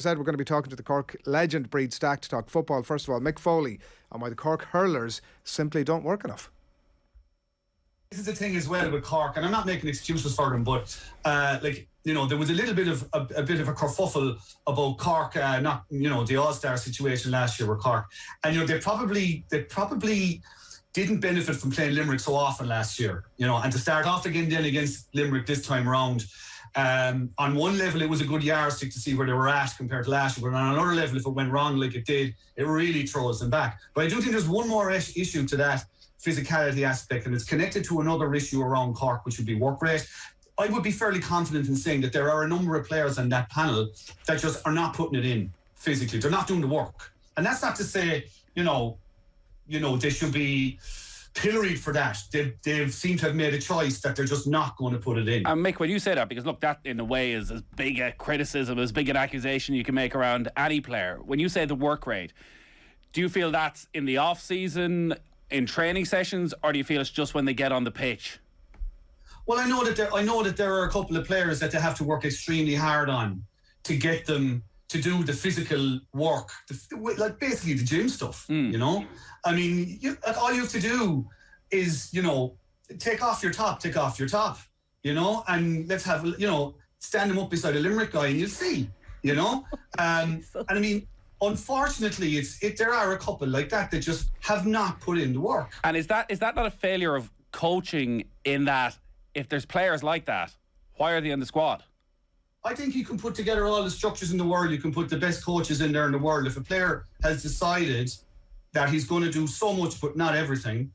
Said we're going to be talking to the Cork legend Brid Stack to talk football. First of all, Mick Foley, and why the Cork hurlers simply don't work enough. This is the thing as well with Cork, and I'm not making excuses for them, but there was a little bit of a kerfuffle about Cork, not the All-Star situation last year with Cork, and they probably didn't benefit from playing Limerick so often last year, and to start off again then against Limerick this time round. On one level, it was a good yardstick to see where they were at compared to last year, but on another level, if it went wrong like it did, it really throws them back. But I do think there's one more issue to that physicality aspect, and it's connected to another issue around Cork, which would be work rate. I would be fairly confident in saying that there are a number of players on that panel that just are not putting it in physically. They're not doing the work. And that's not to say, they should be pilloried for that. They seem to have made a choice that they're just not going to put it in. And Mick, when you say that, because look, that in a way is as big a criticism, as big an accusation you can make around any player. When you say the work rate, do you feel that's in the off season, in training sessions, or do you feel it's just when they get on the pitch? Well, I know that there are a couple of players that they have to work extremely hard on to get them to do the physical work, like basically the gym stuff. I mean, all you have to do is, take off your top, and let's have, stand them up beside a Limerick guy and you'll see, and I mean, unfortunately, there are a couple like that just have not put in the work. And is that not a failure of coaching, in that if there's players like that, why are they in the squad? I think you can put together all the structures in the world. You can put the best coaches in there in the world. If a player has decided that he's going to do so much but not everything,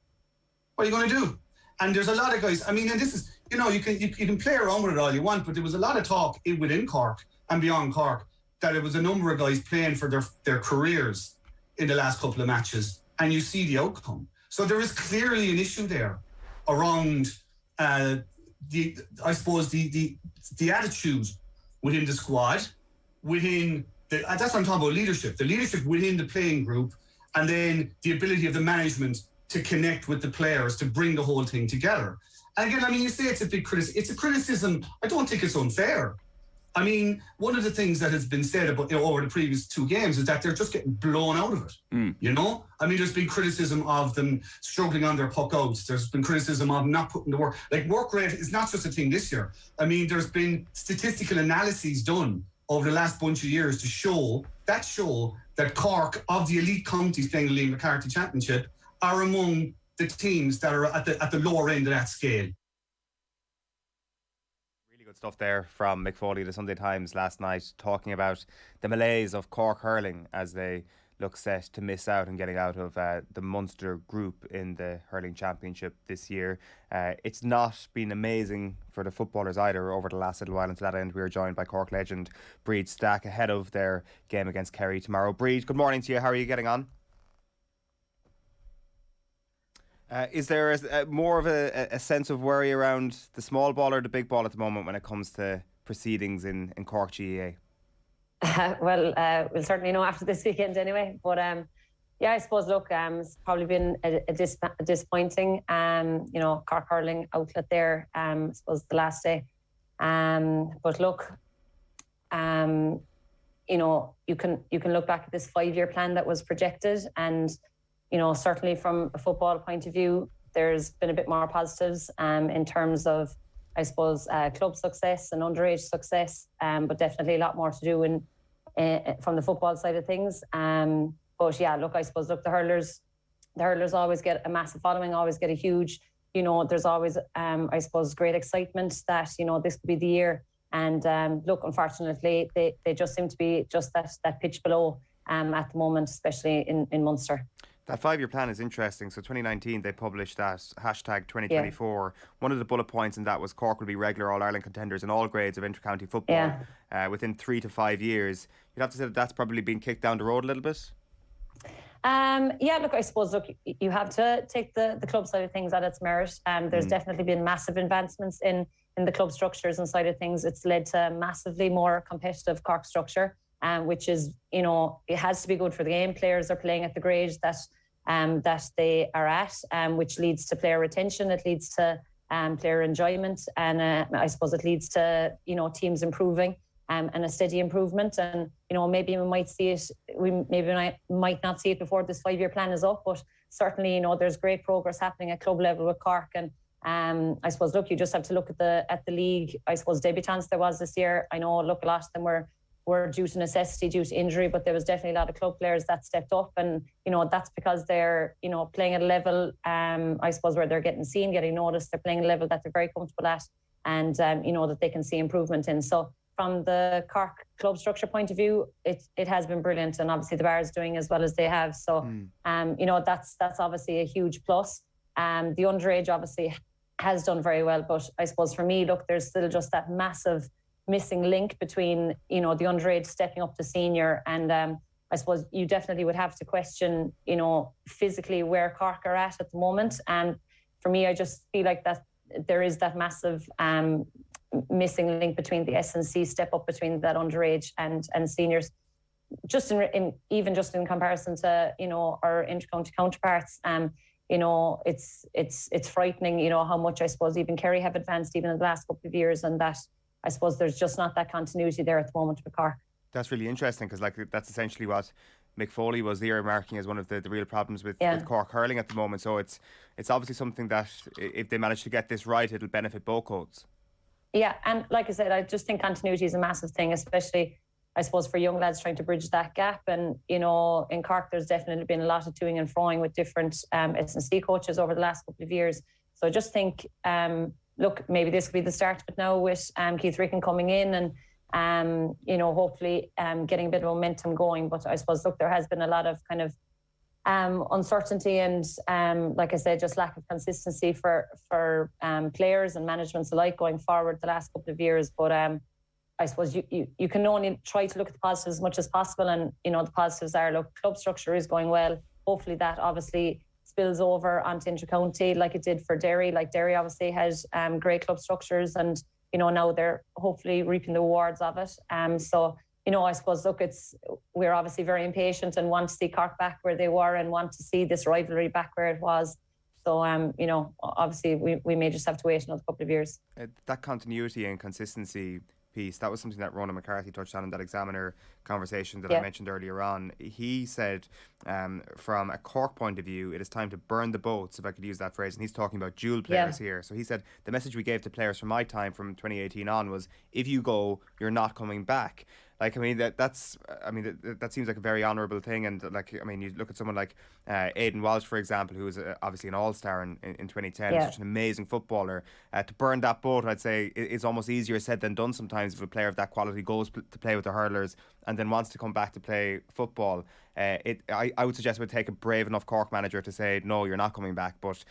what are you going to do? And there's a lot of guys, I mean, and this is, you can play around with it all you want, but there was a lot of talk within Cork and beyond Cork that it was a number of guys playing for their careers in the last couple of matches, and you see the outcome. So there is clearly an issue there around the attitude within the squad, that's what I'm talking about, leadership. The leadership within the playing group, and then the ability of the management to connect with the players to bring the whole thing together. And again, I mean, you say it's a big criticism. It's a criticism. I don't think it's unfair. I mean, one of the things that has been said about over the previous two games is that they're just getting blown out of it. I mean, there's been criticism of them struggling on their puck outs. There's been criticism of not putting the work. Like, work rate is not just a thing this year. I mean, there's been statistical analyses done over the last bunch of years to show that Cork, of the elite counties playing the Liam McCarthy Championship, are among the teams that are at the lower end of that scale. Good stuff there from Mick Foley, the Sunday Times, last night, talking about the malaise of Cork hurling as they look set to miss out and getting out of the Munster group in the hurling championship this year. It's not been amazing for the footballers either over the last little while, and to that end we are joined by Cork legend Brid Stack ahead of their game against Kerry tomorrow. Brid, good morning to you. How are you getting on? Is there more of a sense of worry around the small ball or the big ball at the moment when it comes to proceedings in Cork GAA? We'll certainly know after this weekend anyway. But I suppose, look, it's probably been a disappointing, Cork hurling outlet there, I suppose, the last day. But look, you can look back at this 5-year plan that was projected, and certainly from a football point of view, there's been a bit more positives in terms of, I suppose, club success and underage success, but definitely a lot more to do from the football side of things. But yeah, look, I suppose, the hurlers always get a massive following, always get a huge, there's always, I suppose, great excitement that, this could be the year. And look, unfortunately, they just seem to be just that pitch below at the moment, especially in Munster. That 5-year plan is interesting. So 2019, they published that hashtag 2024. Yeah. One of the bullet points in that was Cork will be regular All-Ireland contenders in all grades of inter-county football within 3 to 5 years. You'd have to say that that's probably been kicked down the road a little bit? Look, I suppose, you have to take the club side of things at its merit. There's definitely been massive advancements in the club structures and side of things. It's led to massively more competitive Cork structure. Which is, it has to be good for the game. Players are playing at the grade that they are at, which leads to player retention. It leads to player enjoyment, and I suppose it leads to teams improving. and a steady improvement. And, maybe we might see it, might not see it before this 5-year plan is up, but certainly, there's great progress happening at club level with Cork. And I suppose, look, you just have to look at the league. I suppose debutants there was this year. I know, look, a lot of them were due to necessity, due to injury, but there was definitely a lot of club players that stepped up. And, that's because they're, playing at a level, I suppose, where they're getting seen, getting noticed. They're playing at a level that they're very comfortable at, and, that they can see improvement in. So from the Cork club structure point of view, it has been brilliant. And obviously the Bar is doing as well as they have. So, that's obviously a huge plus. The underage obviously has done very well. But I suppose for me, look, there's still just that massive missing link between, the underage stepping up to senior. And I suppose you definitely would have to question, physically where Cork are at the moment. And for me, I just feel like that there is that massive missing link between the SNC step up between that underage and seniors. Just in comparison to, our intercounty counterparts, it's frightening, how much I suppose even Kerry have advanced even in the last couple of years, and that I suppose there's just not that continuity there at the moment with Cork. That's really interesting, because that's essentially what Mick Foley was earmarking as one of the real problems with Cork hurling at the moment. So it's obviously something that if they manage to get this right, it'll benefit both codes. Yeah, and like I said, I just think continuity is a massive thing, especially I suppose for young lads trying to bridge that gap. And, in Cork, there's definitely been a lot of toing and froing with different S&C coaches over the last couple of years. So I just think, look, maybe this could be the start of it now with Keith Ricken coming in and, hopefully getting a bit of momentum going. But I suppose, look, there has been a lot of kind of uncertainty and, like I said, just lack of consistency for players and managements alike going forward the last couple of years. But I suppose you can only try to look at the positives as much as possible. And, the positives are, look, club structure is going well. Hopefully that obviously spills over onto intercounty like it did for Derry. Like Derry obviously has great club structures, and, now they're hopefully reaping the rewards of it. So, I suppose, look, we're obviously very impatient and want to see Cork back where they were and want to see this rivalry back where it was. So, obviously we may just have to wait another couple of years. That continuity and consistency piece, that was something that Ronan McCarthy touched on in that Examiner conversation that I mentioned earlier on. He said, from a Cork point of view, it is time to burn the boats, if I could use that phrase. And he's talking about dual players here. So he said, the message we gave to players from my time from 2018 on was, if you go, you're not coming back. That seems like a very honourable thing. And you look at someone like Aidan Walsh, for example, who was obviously an all-star in 2010, such an amazing footballer. To burn that boat, I'd say, is almost easier said than done sometimes if a player of that quality goes to play with the hurlers and then wants to come back to play football. I would suggest it would take a brave enough Cork manager to say, no, you're not coming back. But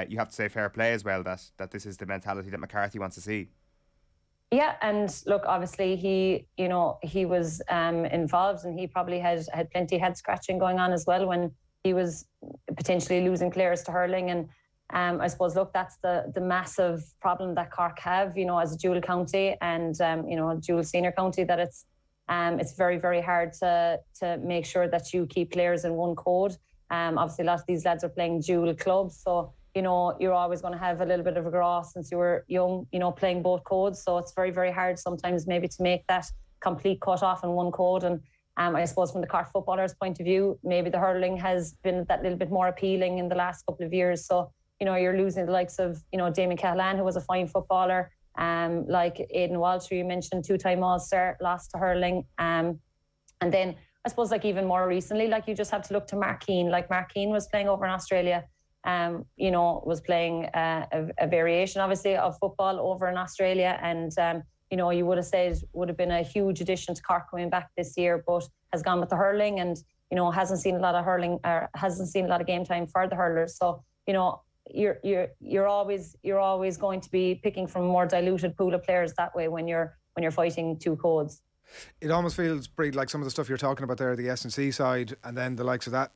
you have to say fair play as well, that this is the mentality that McCarthy wants to see. Yeah, and look, obviously he was involved, and he probably had plenty of head scratching going on as well when he was potentially losing players to hurling. And I suppose, look, that's the massive problem that Cork have, as a dual county and dual senior county, that it's very, very hard to make sure that you keep players in one code. Obviously, a lot of these lads are playing dual clubs, so you're always going to have a little bit of a graw since you were young, playing both codes. So it's very, very hard sometimes maybe to make that complete cut off in one code. And I suppose from the Cork footballers' point of view, maybe the hurling has been that little bit more appealing in the last couple of years. So, you're losing the likes of, Damien Cahalane, who was a fine footballer, like Aidan Walsh, who you mentioned, 2-time All-Star, lost to hurling. And then I suppose, even more recently, you just have to look to Mark Keane. Mark Keane was playing over in Australia. Was playing a variation, obviously, of football over in Australia. And, you would have said would have been a huge addition to Cork coming back this year, but has gone with the hurling and, hasn't seen a lot of hurling, or hasn't seen a lot of game time for the hurlers. So, you're always going to be picking from a more diluted pool of players that way when you're fighting two codes. It almost feels, Brid, like some of the stuff you're talking about there, the S&C side, and then the likes of that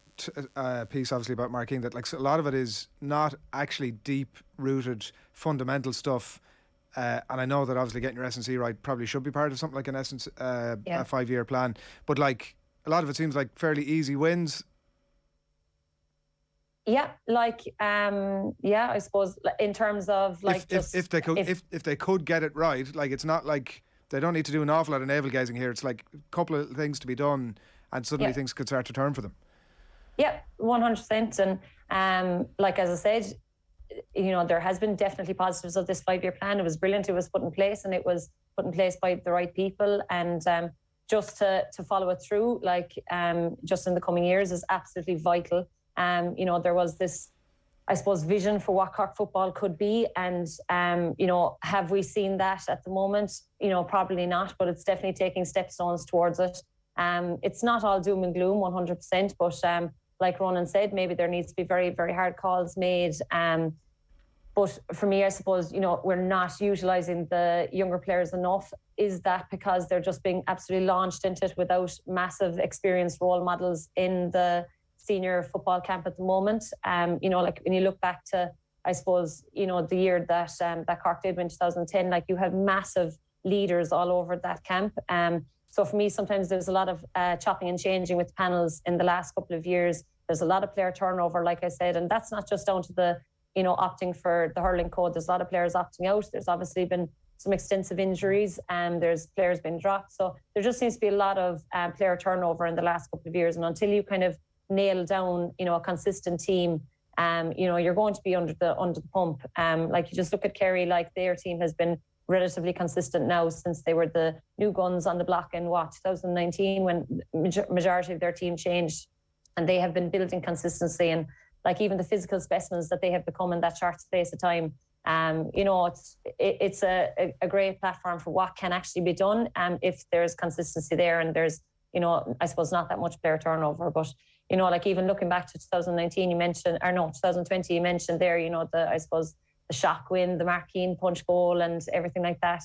piece, obviously, about Mark Keane, that a lot of it is not actually deep-rooted, fundamental stuff. And I know that obviously getting your S&C right probably should be part of something like an a 5-year plan. But a lot of it seems like fairly easy wins. Yeah, I suppose in terms of if they could get it right, it's not like They don't need to do an awful lot of navel gazing here. It's like a couple of things to be done, and suddenly things could start to turn for them. Yeah, 100%. And like as I said, there has been definitely positives of this 5-year plan. It was brilliant. It was put in place, and it was put in place by the right people. And just to follow it through, just in the coming years, is absolutely vital. There was this, I suppose, vision for what Cork football could be. And, have we seen that at the moment? Probably not, but it's definitely taking stepstones towards it. It's not all doom and gloom, 100%, but like Ronan said, maybe there needs to be very, very hard calls made. But for me, I suppose, we're not utilising the younger players enough. Is that because they're just being absolutely launched into it without massive experienced role models in the senior football camp at the moment? When you look back to, I suppose, the year that Cork did win 2010, you have massive leaders all over that camp. So for me, sometimes there's a lot of chopping and changing with panels in the last couple of years. There's a lot of player turnover, like I said, and that's not just down to the, opting for the hurling code. There's a lot of players opting out. There's obviously been some extensive injuries, and there's players being dropped. So there just seems to be a lot of player turnover in the last couple of years. And until you kind of nail down, a consistent team, you're going to be under the pump. You just look at Kerry, their team has been relatively consistent now since they were the new guns on the block in 2019, when majority of their team changed, and they have been building consistency. And even the physical specimens that they have become in that short space of time, it's a great platform for what can actually be done if there's consistency there, and there's, I suppose, not that much player turnover. But, even looking back to 2019, 2020, you mentioned there, I suppose, the shock win, the Markeen punch goal and everything like that.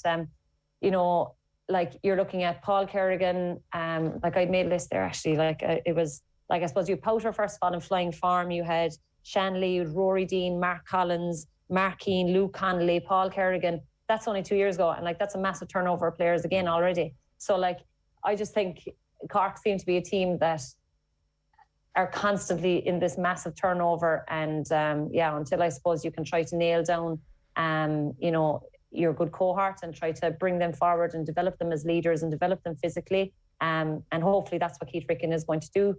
You're looking at Paul Kerrigan, I'd made a list there actually, it was, I suppose you Powter first of all in Flying Farm, you had Shanley, Rory Dean, Mark Collins, Markeen, Luke Connolly, Paul Kerrigan. That's only 2 years ago, and that's a massive turnover of players again already. So I just think Cork seem to be a team that are constantly in this massive turnover, and until I suppose you can try to nail down your good cohort and try to bring them forward and develop them as leaders and develop them physically, and hopefully that's what Keith Ricken is going to do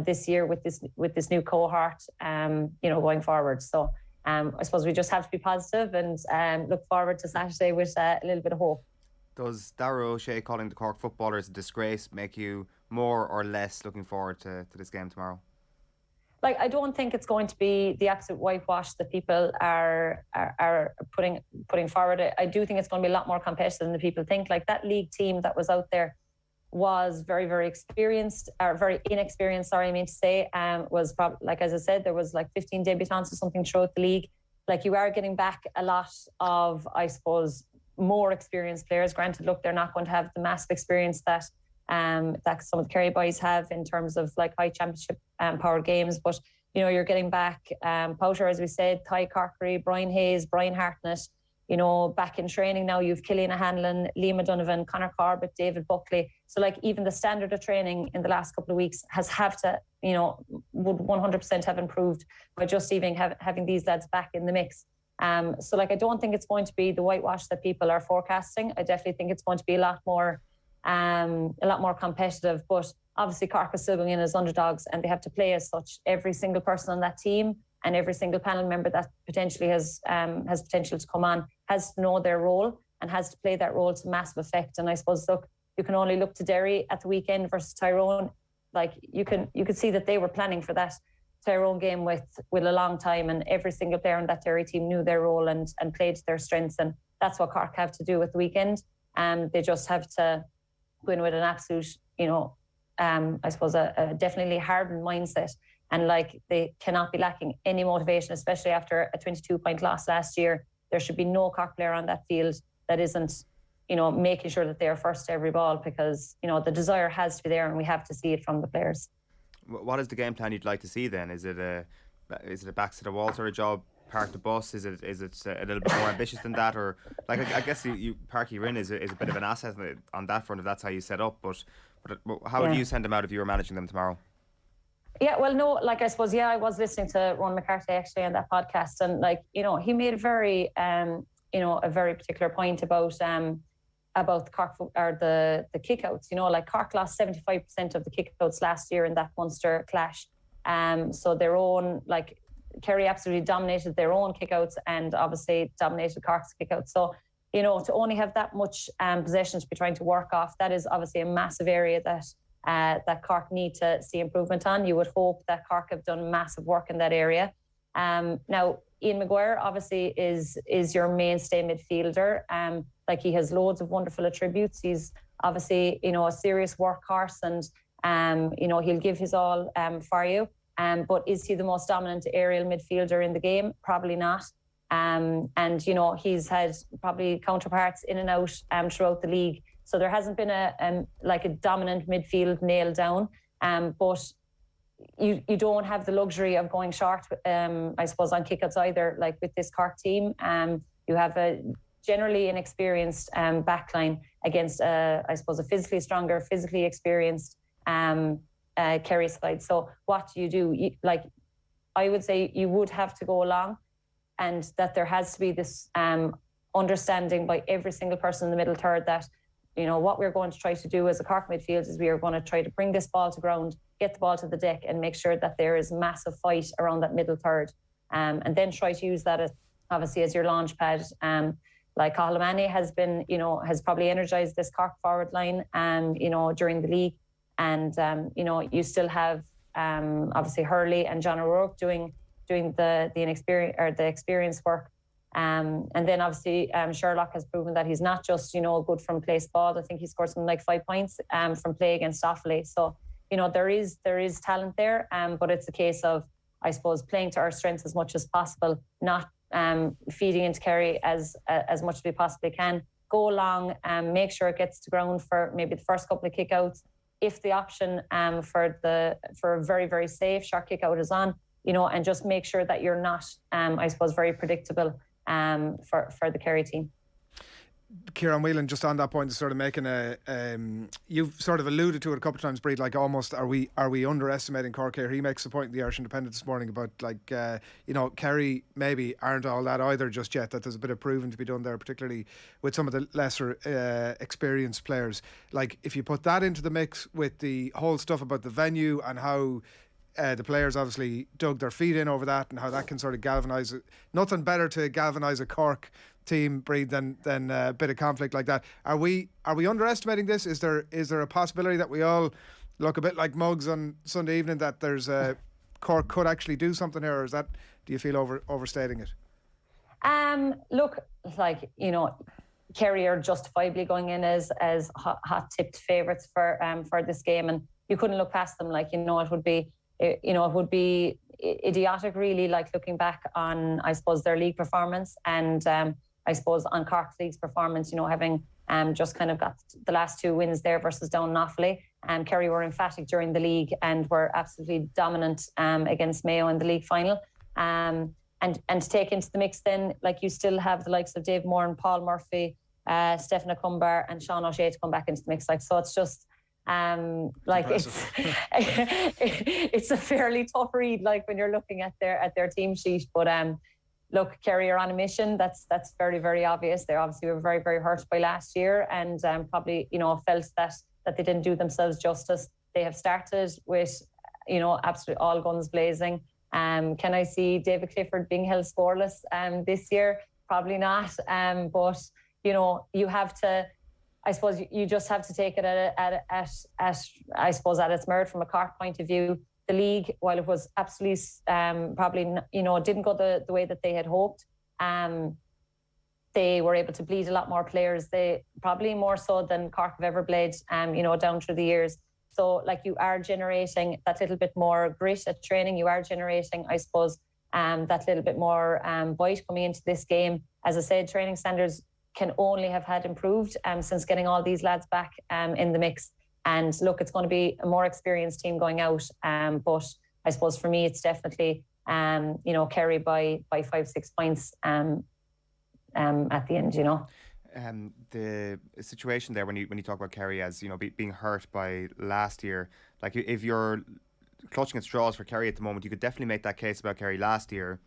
this year with this new cohort, going forward. So I suppose we just have to be positive and look forward to Saturday with a little bit of hope. Does Darragh O'Shea calling the Cork footballers a disgrace make you more or less looking forward to this game tomorrow? I don't think it's going to be the absolute whitewash that people are putting forward. I do think it's going to be a lot more competitive than the people think. That league team that was out there was very, very experienced, or very inexperienced, was probably, as I said, there was 15 debutants or something throughout the league. You are getting back a lot of, I suppose, more experienced players. Granted, look, they're not going to have the massive experience that some of the Kerry boys have in terms of high championship powered games, but you're getting back Powter, as we said, Ty Corkery, Brian Hayes, Brian Hartnett, back in training now. You've Killian Hanlon, Liam O'Donovan, Conor Corbett, David Buckley. So even the standard of training in the last couple of weeks would 100% have improved by just even having these lads back in the mix. So I don't think it's going to be the whitewash that people are forecasting. I definitely think it's going to be a lot more competitive, but obviously Cork is still going in as underdogs, and they have to play as such. Every single person on that team and every single panel member that potentially has potential to come on has to know their role and has to play that role to massive effect. And I suppose, look, you can only look to Derry at the weekend versus Tyrone. You could see that they were planning for that Tyrone game with a long time, and every single player on that Derry team knew their role and played to their strengths, and that's what Cork have to do at the weekend. They just have to go in with an absolute, I suppose, a definitely hardened mindset, and they cannot be lacking any motivation, especially after a 22-point loss last year. There should be no Cork player on that field that isn't, making sure that they are first to every ball, because the desire has to be there, and we have to see it from the players. What is the game plan you'd like to see then? Is it a backs to the wall sort of job? Park the bus? Is it a little bit more ambitious than that? Or I guess you Parky Rinn is a bit of an asset on that front if that's how you set up. But how would you send them out if you were managing them tomorrow? Yeah, well, no, I suppose, I was listening to Ron McCarthy actually on that podcast, and he made a very, a very particular point about, about Cork or the kickouts. You know, like Cork lost 75% of the kickouts last year in that Munster clash. So their own, like Kerry absolutely dominated their own kickouts and obviously dominated Cork's kickouts. So, you know, to only have that much possession to be trying to work off, that is obviously a massive area that Cork need to see improvement on. You would hope that Cork have done massive work in that area. Now, Ian Maguire obviously is your mainstay midfielder. Like he has loads of wonderful attributes. He's obviously, you know, a serious workhorse and, you know, he'll give his all for you. But is he the most dominant aerial midfielder in the game? Probably not. And, you know, he's had probably counterparts in and out throughout the league. So there hasn't been a dominant midfield nailed down. But you don't have the luxury of going short, I suppose, on kickouts either. Like with this Cork team, you have a generally inexperienced backline against, I suppose, a physically stronger, physically experienced Kerry side. So what do? I would say you would have to go along, and that there has to be this understanding by every single person in the middle third that, you know, what we're going to try to do as a Cork midfield is we are going to try to bring this ball to ground, get the ball to the deck, and make sure that there is massive fight around that middle third, and then try to use that as, obviously, as your launch pad. Like Cahalamani has been, you know, has probably energised this Cork forward line, you know, during the league, and you know, you still have obviously Hurley and John O'Rourke doing the experience work. And then obviously Sherlock has proven that he's not just, you know, good from place ball. I think he scored something like 5 points from play against Offaly. So, you know, there is talent there, but it's a case of, I suppose, playing to our strengths as much as possible, not feeding into Kerry as much as we possibly can. Go along and make sure it gets to ground for maybe the first couple of kickouts. If the option for a very, very safe short kick out is on, you know, and just make sure that you're not, I suppose, very predictable for the Kerry team. Kieran Whelan, just on that point, is sort of making you've sort of alluded to it a couple of times, Brid, like almost are we underestimating Cork here? He makes a point in the Irish Independent this morning about like you know, Kerry maybe aren't all that either just yet, that there's a bit of proving to be done there, particularly with some of the lesser experienced players. Like if you put that into the mix with the whole stuff about the venue and how the players obviously dug their feet in over that, and how that can sort of galvanise it. Nothing better to galvanise a Cork team, Brid, than a bit of conflict like that. Are we underestimating this? Is there a possibility that we all look a bit like mugs on Sunday evening, that there's Cork could actually do something here, or is that, do you feel overstating it? Look, like, you know, Kerry are justifiably going in as hot tipped favourites for this game, and you couldn't look past them. Like, you know, it would be idiotic, really, like looking back on, I suppose, their league performance and I suppose on Cork's league's performance, you know, having just kind of got the last 2 wins there versus down in Offaly. Kerry were emphatic during the league and were absolutely dominant against Mayo in the league final. And to take into the mix then, like, you still have the likes of Dave Moore and Paul Murphy, Stephen Acumbar and Sean O'Shea to come back into the mix. Like, so it's just like it's a fairly tough read, like when you're looking at their team sheet. But look, Kerry are on a mission. That's very, very obvious. They obviously were very, very hurt by last year, and probably, you know, felt that they didn't do themselves justice. They have started with, you know, absolutely all guns blazing. Can I see David Clifford being held scoreless this year? Probably not. But, you know, you have to, I suppose, you just have to take it at I suppose, at its merit from a Cork point of view. The league, while it was absolutely probably, you know, didn't go the way that they had hoped, they were able to bleed a lot more players. They probably more so than Cork have ever bled, you know, down through the years. So, like, you are generating that little bit more grit at training. You are generating, I suppose, that little bit more bite coming into this game. As I said, training standards can only have had improved since getting all these lads back in the mix. And look, it's going to be a more experienced team going out. But I suppose for me, it's definitely, you know, Kerry by 5-6 points at the end, you know. The situation there when you talk about Kerry as, you know, being hurt by last year, like if you're clutching at straws for Kerry at the moment, you could definitely make that case about Kerry last year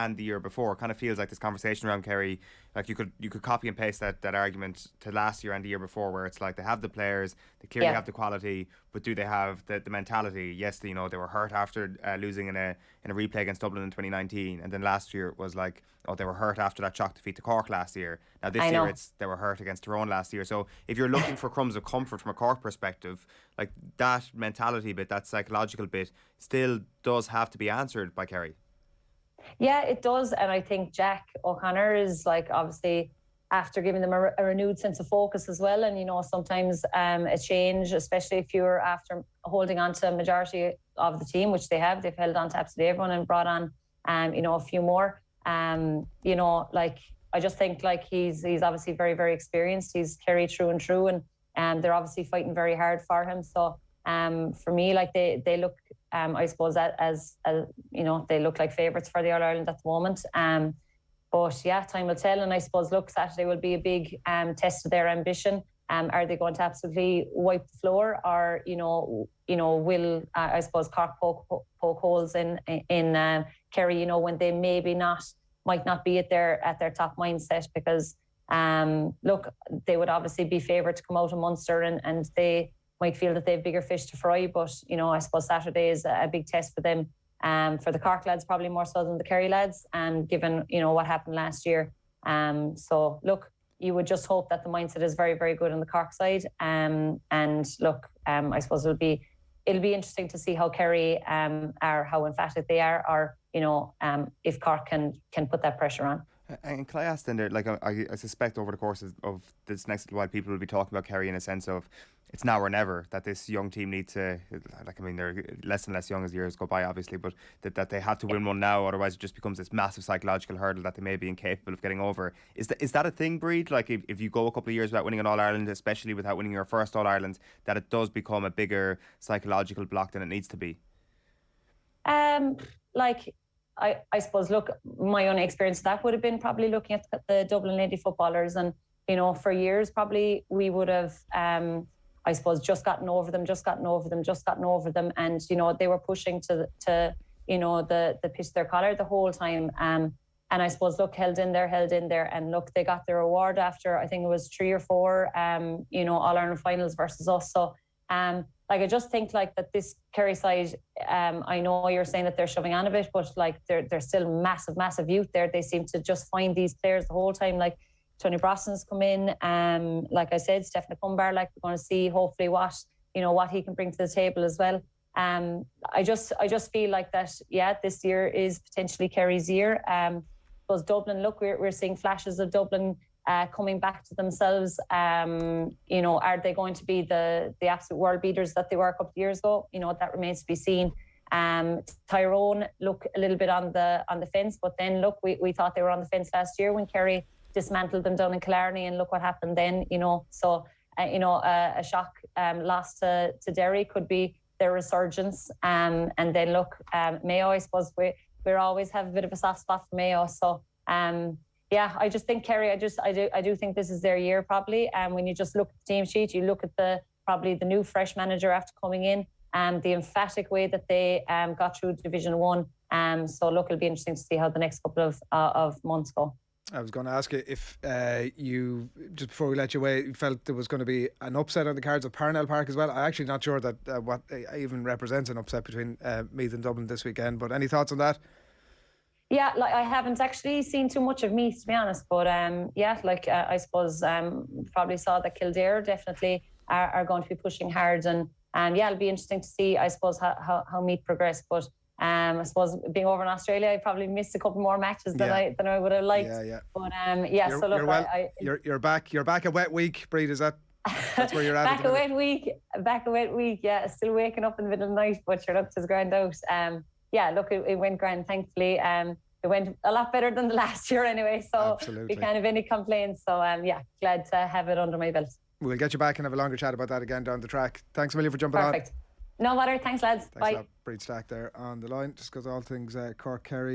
and the year before. It kind of feels like this conversation around Kerry, like you could copy and paste that argument to last year and the year before, where it's like they have the players, they clearly have the quality, but do they have the mentality? Yes, they were hurt after losing in a replay against Dublin in 2019, and then last year it was like, oh, they were hurt after that shock defeat to Cork last year. Now this year they were hurt against Tyrone last year. So if you're looking for crumbs of comfort from a Cork perspective, like that mentality bit, that psychological bit, still does have to be answered by Kerry. Yeah, it does. And I think Jack O'Connor is like obviously after giving them a renewed sense of focus as well. And, sometimes a change, especially if you're after holding on to a majority of the team, which they have. They've held on to absolutely everyone and brought on, a few more. I just think like he's obviously very, very experienced. He's Kerry through and through. And they're obviously fighting very hard for him. So for me, like they look, I suppose, as they look like favourites for the All-Ireland at the moment. But yeah, time will tell. And I suppose, look, Saturday will be a big test of their ambition. Are they going to absolutely wipe the floor, or will I suppose Cork poke holes in Kerry? When they might not be at their top mindset, because look, they would obviously be favoured to come out of Munster, and they might feel that they have bigger fish to fry. But I suppose Saturday is a big test for them. For the Cork lads, probably more so than the Kerry lads, given what happened last year. So look, you would just hope that the mindset is very, very good on the Cork side. And look, I suppose it'll be interesting to see how Kerry are, how emphatic they are, or if Cork can put that pressure on. And can I ask then, there, like I suspect over the course of this next little while, people will be talking about Kerry in a sense of it's now or never, that this young team need to, they're less and less young as years go by, obviously, but that they have to win one now, otherwise it just becomes this massive psychological hurdle that they may be incapable of getting over. Is that a thing, Brid? Like if you go a couple of years without winning an All-Ireland, especially without winning your first All-Ireland, that it does become a bigger psychological block than it needs to be? I suppose, look, my only experience of that would have been probably looking at the Dublin lady footballers, and for years probably we would have I suppose just gotten over them, and they were pushing to the pitch their collar the whole time, and I suppose, look, held in there, and look, they got their reward after, I think it was 3 or 4 All-Ireland finals versus us. So I just think like that this Kerry side, I know you're saying that they're shoving on a bit, but like they're still massive youth there. They seem to just find these players the whole time. Like Tony Brosnan's come in, like I said, Stephen Cumbar, like we're going to see hopefully what he can bring to the table as well. I just feel like that, yeah, this year is potentially Kerry's year. Because Dublin, look, we're seeing flashes of Dublin coming back to themselves. Are they going to be the absolute world beaters that they were a couple of years ago? That remains to be seen. Tyrone look a little bit on the fence, but then look, we thought they were on the fence last year when Kerry dismantled them down in Killarney, and look what happened then. So a shock loss to Derry could be their resurgence. And then look, Mayo, I suppose we always have a bit of a soft spot for Mayo. So yeah, I just think Kerry, I do think this is their year probably. And when you just look at the team sheet, you look at probably the new fresh manager after coming in, and the emphatic way that they got through Division 1. So look, it'll be interesting to see how the next couple of months go. I was going to ask you if you, just before we let you away, you felt there was going to be an upset on the cards at Parnell Park as well. I'm actually not sure that what even represents an upset between Meath and Dublin this weekend, but any thoughts on that? Yeah, like I haven't actually seen too much of Meath, to be honest, but yeah, like I suppose probably saw that Kildare definitely are going to be pushing hard, and yeah, it'll be interesting to see, I suppose, how Meath progress. But I suppose being over in Australia, I probably missed a couple more matches than I would have liked. Yeah. But yeah, so look, you're back a wet week, Brid, is that? That's where you're at. Back a wet week. Yeah, still waking up in the middle of the night, but your luck is grand out. Yeah, look, it went grand, thankfully. It went a lot better than the last year anyway, so absolutely. We can't have any complaints. So yeah, glad to have it under my belt. We'll get you back and have a longer chat about that again down the track. Thanks a million for jumping on. No matter. Thanks, lads. Thanks. Bye. Brid Stack there on the line. Just because all things Cork Kerry.